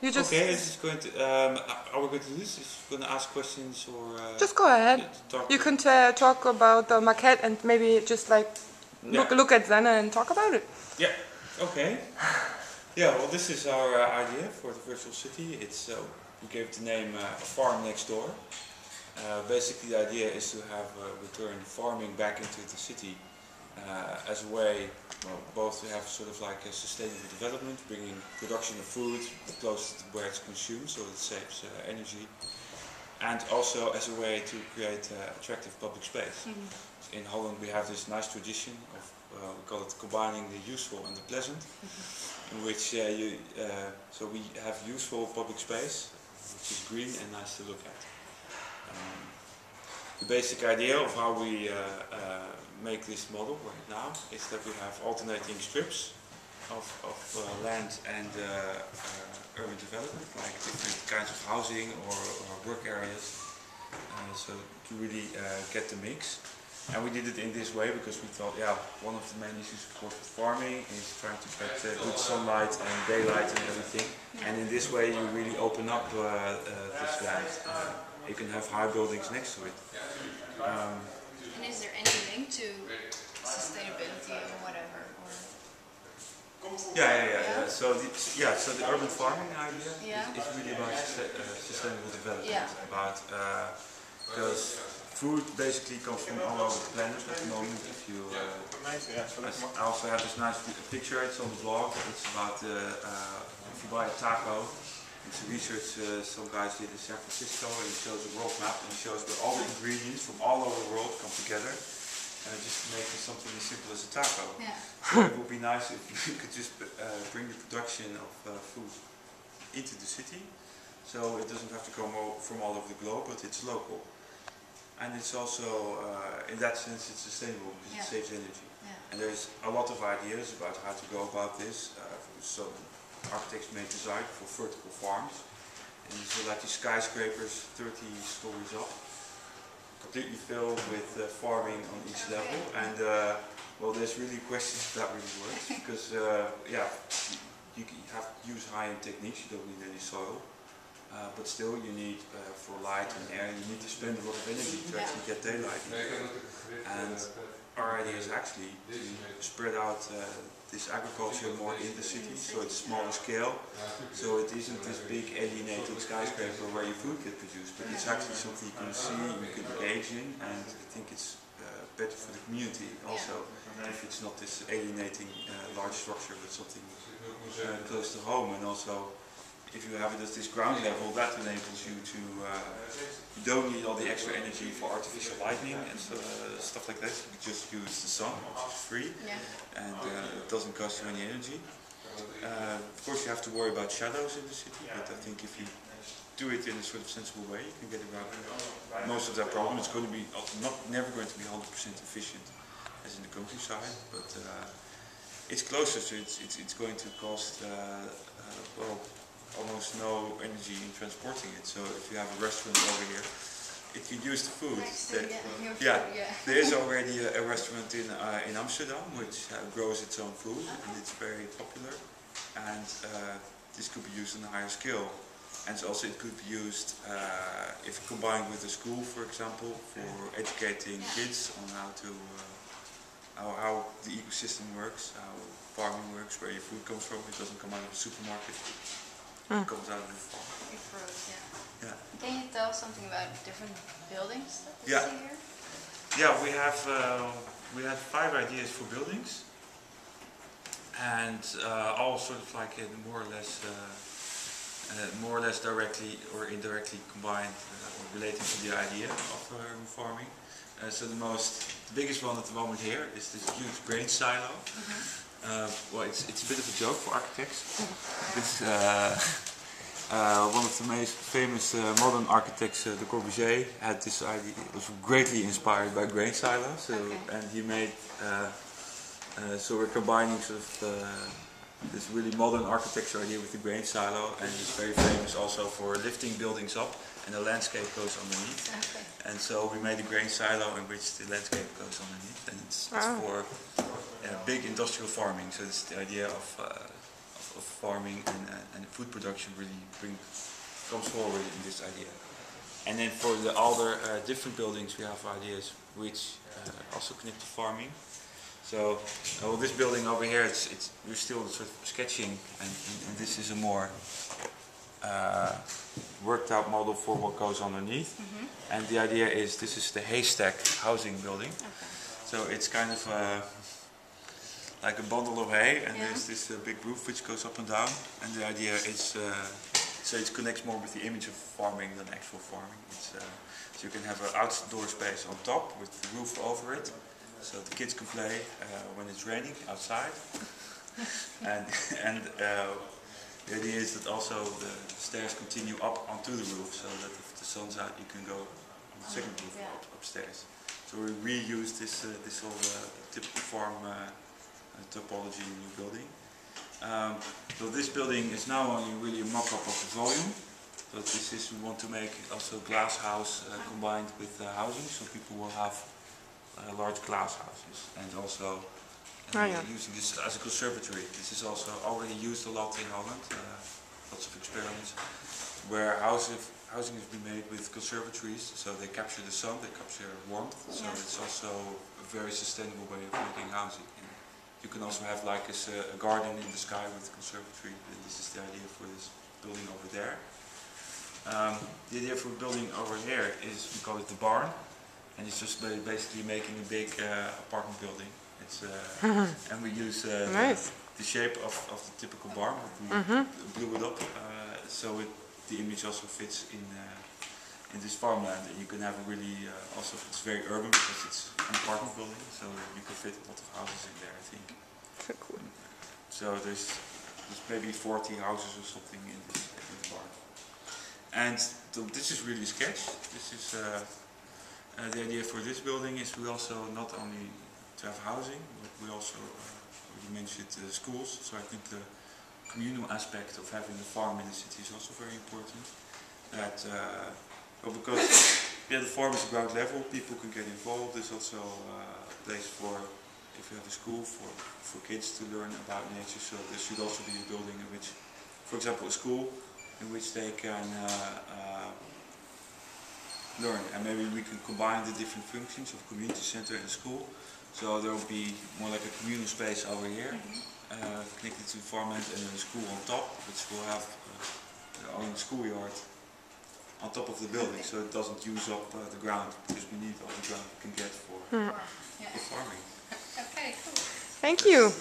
You just okay, this is going to. Are we going to do this? Is going to ask questions or? Just go ahead. You can talk about the maquette and maybe just like look at Zenna and talk about it. Yeah. Okay. Yeah. Well, this is our idea for the virtual city. It's we gave it the name a farm next door. Basically, the idea is to have return farming back into the city as a way, well, both to have sort of like a sustainable development, bringing production of food close to where it's consumed, so it saves energy, and also as a way to create attractive public space. Mm-hmm. In Holland, we have this nice tradition of we call it combining the useful and the pleasant, in which so we have useful public space, which is green and nice to look at. The basic idea of how we make this model right now is that we have alternating strips of land and urban development, like different kinds of housing or work areas, so to really get the mix. And we did it in this way because we thought, yeah, one of the main issues of course with farming is trying to get good sunlight and daylight and everything. And in this way you really open up this land. You can have high buildings next to it. And is there any link to sustainability or whatever? Or? Yeah. So the urban farming idea is really about sustainable development. Yeah. Because food basically comes from all over the planet at the moment. If you, I also have this nice picture. It's on the blog. It's about if you buy a taco. It's research some guys did in San Francisco, and it shows a world map and it shows where all the ingredients from all over the world come together just to make something as simple as a taco. Yeah. So it would be nice if you could just bring the production of food into the city, so it doesn't have to come from all over the globe, but it's local. And it's also, in that sense, it's sustainable because it saves energy. Yeah. And there's a lot of ideas about how to go about this. So architects made design for vertical farms, and so like these skyscrapers 30 stories up, completely filled with farming on each level. And well, there's really questions if that really works, because you have to use high-end techniques. You don't need any soil, but still you need for light and air, you need to spend a lot of energy to actually get daylight. And our idea is actually to spread out this agriculture more in the city, so it's smaller scale, so it isn't this big alienating skyscraper where your food gets produced, but it's actually something you can see, you can engage in, and I think it's better for the community also, if it's not this alienating large structure, but something close to home. And also, if you have it at this ground level, that enables you to, you don't need all the extra energy for artificial lighting and stuff like that. You just use the sun, which is free, and it doesn't cost you any energy. Of course you have to worry about shadows in the city, but I think if you do it in a sort of sensible way, you can get around most of that problem. It's going to be never going to be 100% efficient as in the countryside, but it's closer, so it's going to cost well, almost no energy in transporting it. So if you have a restaurant over here, if you use the food, there is already a restaurant in Amsterdam which grows its own food, and it's very popular. And this could be used on a higher scale. And also it could be used if combined with a school, for example, for educating kids on how the ecosystem works, how farming works, where your food comes from. It doesn't come out of the supermarket. It comes out of the farm. Yeah. Can you tell something about different buildings that you see here? Yeah, we had 5 ideas for buildings, and all sort of like more or less directly or indirectly combined or related to the idea of urban farming. So the biggest one at the moment here is this huge grain silo. Well, it's a bit of a joke for architects. This, one of the most famous modern architects, Le Corbusier, had this idea. It was greatly inspired by grain silos, and he made. So we're combining sort of this really modern architecture idea with the grain silo, and he's very famous also for lifting buildings up, and the landscape goes underneath. And so we made a grain silo in which the landscape goes underneath, and it's for big industrial farming. So it's the idea of of farming and food production really comes forward in this idea. And then for the other different buildings, we have ideas which also connect to farming. So, well, this building over here, we're still sort of sketching, and this is a more worked out model for what goes underneath. And the idea is, this is the haystack housing building. So it's kind of like a bundle of hay, and there's this big roof which goes up and down. And the idea is, so it connects more with the image of farming than actual farming. So you can have an outdoor space on top with the roof over it, so the kids can play when it's raining outside. and the idea is that also the stairs continue up onto the roof, so that if the sun's out, you can go on the second roof upstairs. So we reuse this whole typical farm topology in the building. So this building is now only really a mock-up of the volume. So this is, we want to make also glass house combined with housing, so people will have large glass houses, and also using this as a conservatory. This is also already used a lot in Holland, lots of experiments, where housing has been made with conservatories, so they capture the sun, they capture warmth, so it's also a very sustainable way of making housing. And you can also have like a garden in the sky with a conservatory, and this is the idea for this building over there. The idea for building over here is, we call it the barn, and it's just basically making a big apartment building. It's and we use the shape of the typical barn. We blew it up, so the image also fits in this farmland. And you can have a really also, it's very urban because it's an apartment building, so you can fit a lot of houses in there, I think. So cool. So there's maybe 40 houses or something in the barn. And this is really a sketch. This is the idea for this building is, we also not only to have housing, but we also, you mentioned schools, so I think the communal aspect of having a farm in the city is also very important. That, well, because the farm is ground level, people can get involved. There's also a place for, if you have a school, for kids to learn about nature, so there should also be a building in which, for example, a school in which they can learn, and maybe we can combine the different functions of community center and school. So there will be more like a communal space over here, connected to the farmland, and then a school on top, which will have their own schoolyard on top of the building, so it doesn't use up the ground, because we need all the ground we can get for farming. Okay, cool. Thank you.